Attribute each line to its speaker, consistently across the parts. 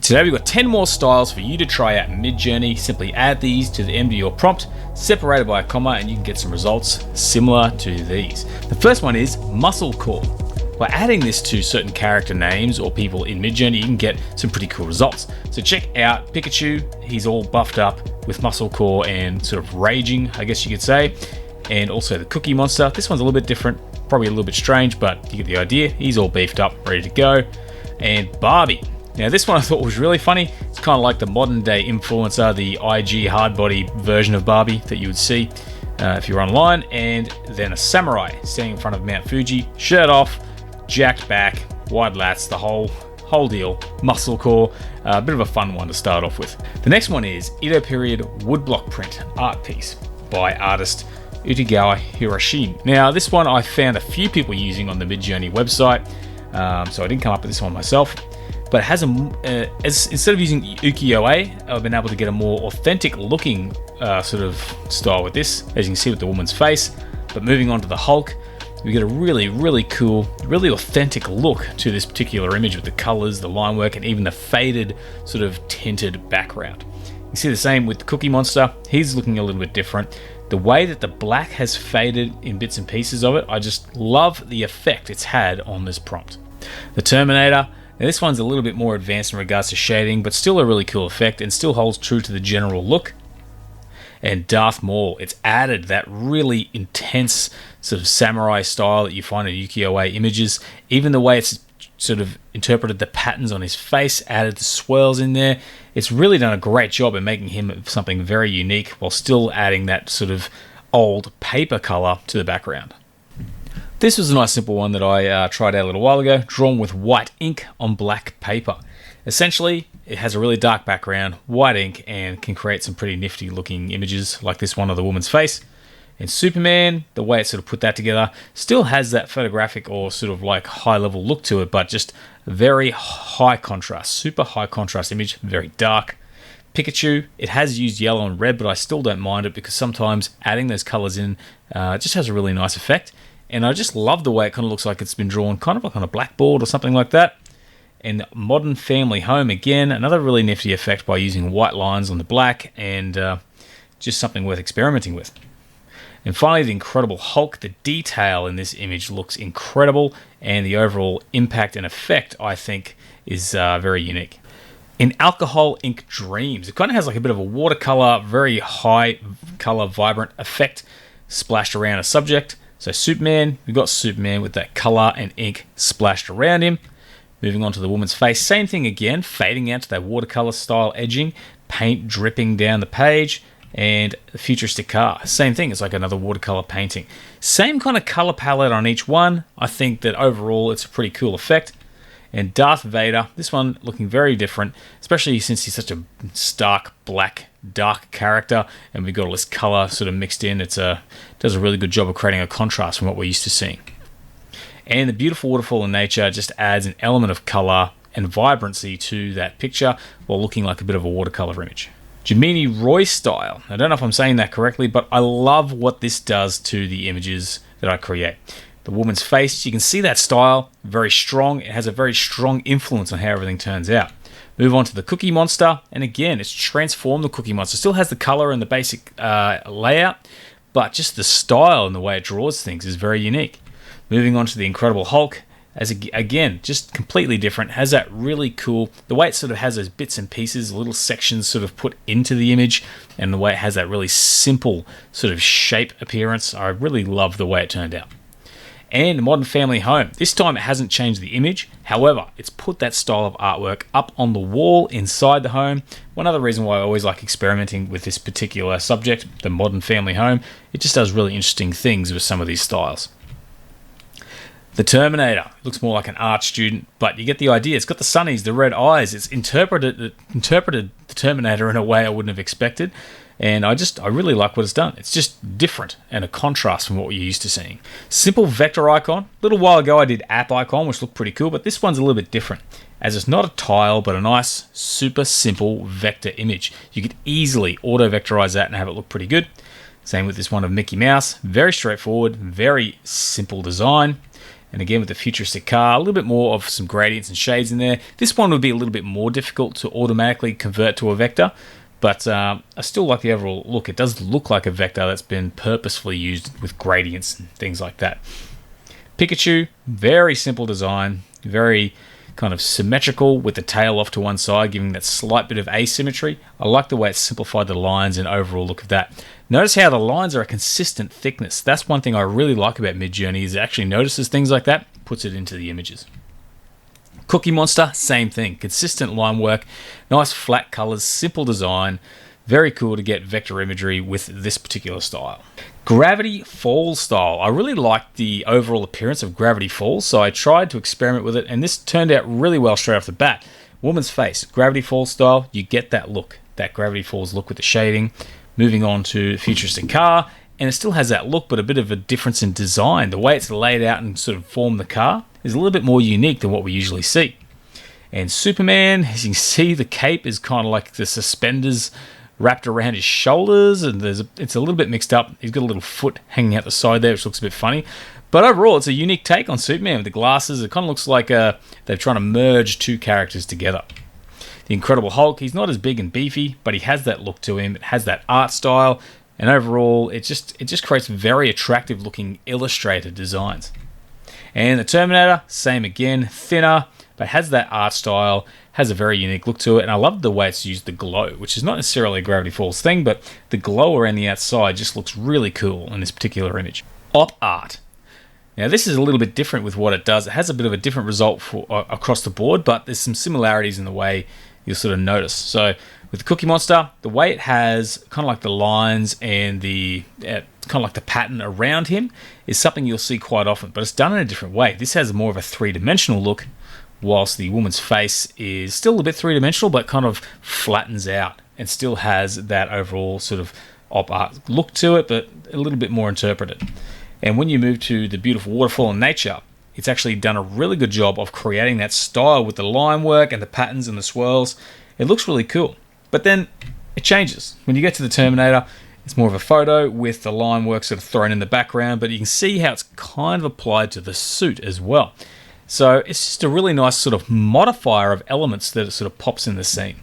Speaker 1: Today we've got 10 more styles for you to try out in Midjourney. Simply add these to the end of your prompt, separated by a comma, and you can get some results similar to these. The first one is muscle core. By adding this to certain character names or people in Midjourney, you can get some pretty cool results. So check out Pikachu. He's all buffed up with muscle core and sort of raging, I guess you could say. And also the Cookie Monster. This one's a little bit different, probably a little bit strange, but you get the idea. He's all beefed up, ready to go. And Barbie. Now this one I thought was really funny. It's kind of like the modern day influencer, the IG hardbody version of Barbie that you would see if you're online. And then a samurai standing in front of Mount Fuji, shirt off, jacked back, wide lats, the whole deal, muscle core, a bit of a fun one to start off with. The next one is Edo period woodblock print art piece by artist Utagawa Hiroshi. Now this one I found a few people using on the Midjourney website, so I didn't come up with this one myself. But it has instead of using ukiyo-e, I've been able to get a more authentic looking sort of style with this, as you can see with the woman's face. But moving on to the Hulk, we get a really cool, really authentic look to this particular image with the colors, the line work, and even the faded sort of tinted background. You see the same with the Cookie Monster. He's looking a little bit different. The way that the black has faded in bits and pieces of it, I just love the effect it's had on this prompt. The Terminator. Now this one's a little bit more advanced in regards to shading, but still a really cool effect and still holds true to the general look. And Darth Maul, it's added that really intense sort of samurai style that you find in ukiyo-e images. Even the way it's sort of interpreted the patterns on his face, added the swirls in there. It's really done a great job in making him something very unique while still adding that sort of old paper color to the background. This was a nice simple one that I tried out a little while ago, drawn with white ink on black paper. Essentially, it has a really dark background, white ink, and can create some pretty nifty looking images like this one of the woman's face. And Superman, the way it sort of put that together, still has that photographic or sort of like high level look to it, but just very high contrast, super high contrast image, very dark. Pikachu, it has used yellow and red, but I still don't mind it because sometimes adding those colors in just has a really nice effect. And I just love the way it kind of looks like it's been drawn kind of like on a blackboard or something like that. And Modern Family Home, again, another really nifty effect by using white lines on the black, and just something worth experimenting with. And finally, the Incredible Hulk. The detail in this image looks incredible, and the overall impact and effect, I think, is very unique. In Alcohol Ink Dreams, it kind of has like a bit of a watercolor, very high color, vibrant effect splashed around a subject. So Superman, we've got Superman with that color and ink splashed around him. Moving on to the woman's face, same thing again, fading out to that watercolor style edging, paint dripping down the page, and the futuristic car. Same thing, it's like another watercolor painting. Same kind of color palette on each one. I think that overall it's a pretty cool effect. And Darth Vader, this one looking very different, especially since he's such a stark black, dark character, and we've got all this color sort of mixed in. It does a really good job of creating a contrast from what we're used to seeing. And the beautiful waterfall in nature just adds an element of color and vibrancy to that picture while looking like a bit of a watercolor image. Jiminy Roy style. I don't know if I'm saying that correctly, but I love what this does to the images that I create. The woman's face, you can see that style, very strong. It has a very strong influence on how everything turns out. Move on to the Cookie Monster, and again, it's transformed the Cookie Monster. Still has the color and the basic layout, but just the style and the way it draws things is very unique. Moving on to the Incredible Hulk, again, just completely different. Has that really cool, the way it sort of has those bits and pieces, little sections sort of put into the image, and the way it has that really simple sort of shape appearance. I really love the way it turned out. And Modern Family Home. This time it hasn't changed the image. However, it's put that style of artwork up on the wall inside the home. One other reason why I always like experimenting with this particular subject, the Modern Family Home, it just does really interesting things with some of these styles. The Terminator looks more like an art student, but you get the idea. It's got the sunnies, the red eyes. It's interpreted the Terminator in a way I wouldn't have expected. And I really like what it's done. It's just different and a contrast from what we're used to seeing. Simple vector icon. A little while ago I did app icon, which looked pretty cool, but this one's a little bit different, as it's not a tile, but a nice, super simple vector image. You could easily auto-vectorize that and have it look pretty good. Same with this one of Mickey Mouse. Very straightforward, very simple design. And again, with the futuristic car, a little bit more of some gradients and shades in there. This one would be a little bit more difficult to automatically convert to a vector, but I still like the overall look. It does look like a vector that's been purposefully used with gradients and things like that. Pikachu, very simple design, very kind of symmetrical with the tail off to one side, giving that slight bit of asymmetry. I like the way it's simplified the lines and overall look of that. Notice how the lines are a consistent thickness. That's one thing I really like about Midjourney, is it actually notices things like that, puts it into the images. Cookie Monster, same thing. Consistent line work, nice flat colors, simple design. Very cool to get vector imagery with this particular style. Gravity Falls style. I really liked the overall appearance of Gravity Falls, so I tried to experiment with it, and this turned out really well straight off the bat. Woman's face, Gravity Falls style, you get that look, that Gravity Falls look with the shading. Moving on to futuristic car, and it still has that look, but a bit of a difference in design. The way it's laid out and sort of formed the car is a little bit more unique than what we usually see. And Superman, as you can see, the cape is kind of like the suspenders wrapped around his shoulders, and it's a little bit mixed up. He's got a little foot hanging out the side there, which looks a bit funny. But overall, it's a unique take on Superman with the glasses. It kind of looks like they're trying to merge two characters together. The Incredible Hulk, he's not as big and beefy, but he has that look to him. It has that art style, and overall, it just creates very attractive looking illustrated designs. And the Terminator, same again, thinner, but has that art style, has a very unique look to it, and I love the way it's used the glow, which is not necessarily a Gravity Falls thing, but the glow around the outside just looks really cool in this particular image. Op art. Now this is a little bit different with what it does. It has a bit of a different result across the board, but there's some similarities in the way you'll sort of notice. So with the Cookie Monster, the way it has kind of like the lines and the kind of like the pattern around him is something you'll see quite often, but it's done in a different way. This has more of a three-dimensional look, whilst the woman's face is still a bit three-dimensional, but kind of flattens out and still has that overall sort of op art look to it, but a little bit more interpreted. And when you move to the beautiful waterfall in nature, it's actually done a really good job of creating that style with the line work and the patterns and the swirls. It looks really cool. But then it changes. When you get to the Terminator, it's more of a photo with the line work sort of thrown in the background, but you can see how it's kind of applied to the suit as well. So it's just a really nice sort of modifier of elements that it sort of pops in the scene.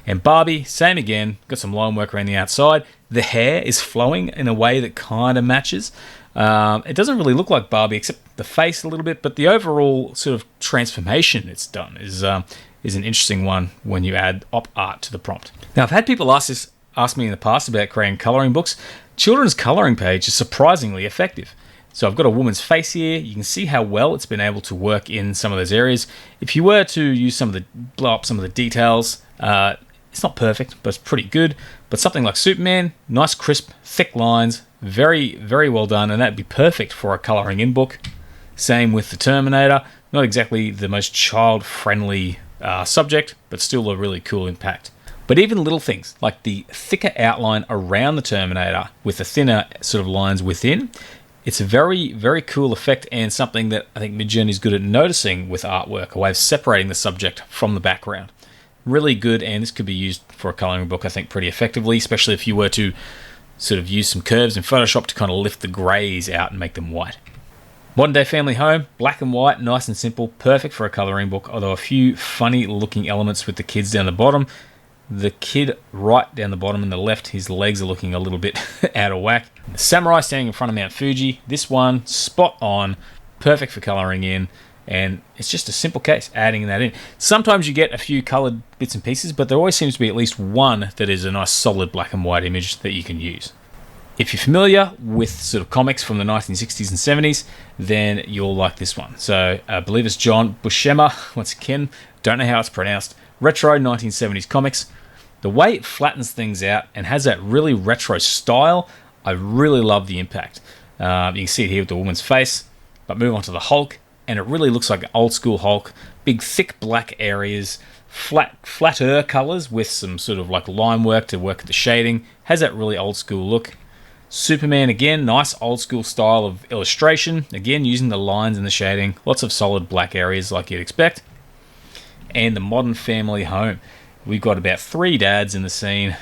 Speaker 1: And Barbie, same again, got some line work around the outside. The hair is flowing in a way that kind of matches. It doesn't really look like Barbie except the face a little bit, but the overall sort of transformation it's done is an interesting one when you add op art to the prompt. Now, I've had people ask me in the past about creating coloring books. Children's coloring page is surprisingly effective. So I've got a woman's face here. You can see how well it's been able to work in some of those areas. If you were to use blow up some of the details, it's not perfect, but it's pretty good. But something like Superman, nice crisp, thick lines, very, very well done, and that'd be perfect for a coloring in book. Same with the Terminator, not exactly the most child-friendly subject, but still a really cool impact. But even little things like the thicker outline around the Terminator with the thinner sort of lines within, it's a very, very cool effect and something that I think Midjourney is good at noticing with artwork, a way of separating the subject from the background. Really good, and this could be used for a coloring book, I think, pretty effectively, especially if you were to sort of use some curves in Photoshop to kind of lift the grays out and make them white. Modern Day Family Home, black and white, nice and simple, perfect for a coloring book, although a few funny looking elements with the kids down the bottom. The kid right down the bottom on the left, his legs are looking a little bit out of whack. The samurai standing in front of Mount Fuji, this one, spot on, perfect for coloring in, and it's just a simple case, adding that in. Sometimes you get a few colored bits and pieces, but there always seems to be at least one that is a nice solid black and white image that you can use. If you're familiar with sort of comics from the 1960s and 70s, then you'll like this one. So I believe it's John Buscema, once again, don't know how it's pronounced, retro 1970s comics. The way it flattens things out and has that really retro style, I really love the impact. You can see it here with the woman's face, but move on to the Hulk, and it really looks like an old school Hulk. Big, thick black areas, flatter colors with some sort of like line work to work at the shading. Has that really old school look. Superman, again, nice old school style of illustration. Again, using the lines and the shading. Lots of solid black areas like you'd expect. And the Modern Family Home. We've got about 3 dads in the scene,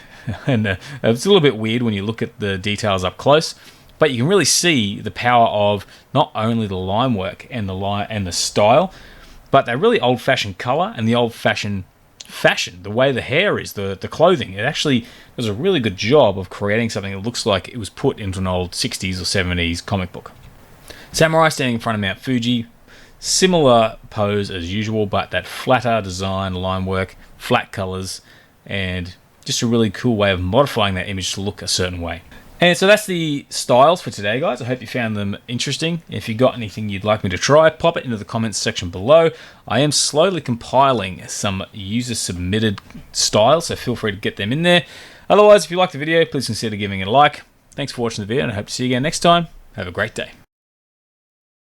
Speaker 1: and it's a little bit weird when you look at the details up close. But you can really see the power of not only the line work and the style, but that really old-fashioned color and the old-fashioned fashion, the way the hair is, the clothing. It actually does a really good job of creating something that looks like it was put into an old 60s or 70s comic book. Samurai standing in front of Mount Fuji, similar pose as usual, but that flatter design, line work, flat colors, and just a really cool way of modifying that image to look a certain way. And so that's the styles for today, guys. I hope you found them interesting. If you got anything you'd like me to try, pop it into the comments section below. I am slowly compiling some user-submitted styles, so feel free to get them in there. Otherwise, if you liked the video, please consider giving it a like. Thanks for watching the video, and I hope to see you again next time. Have a great day.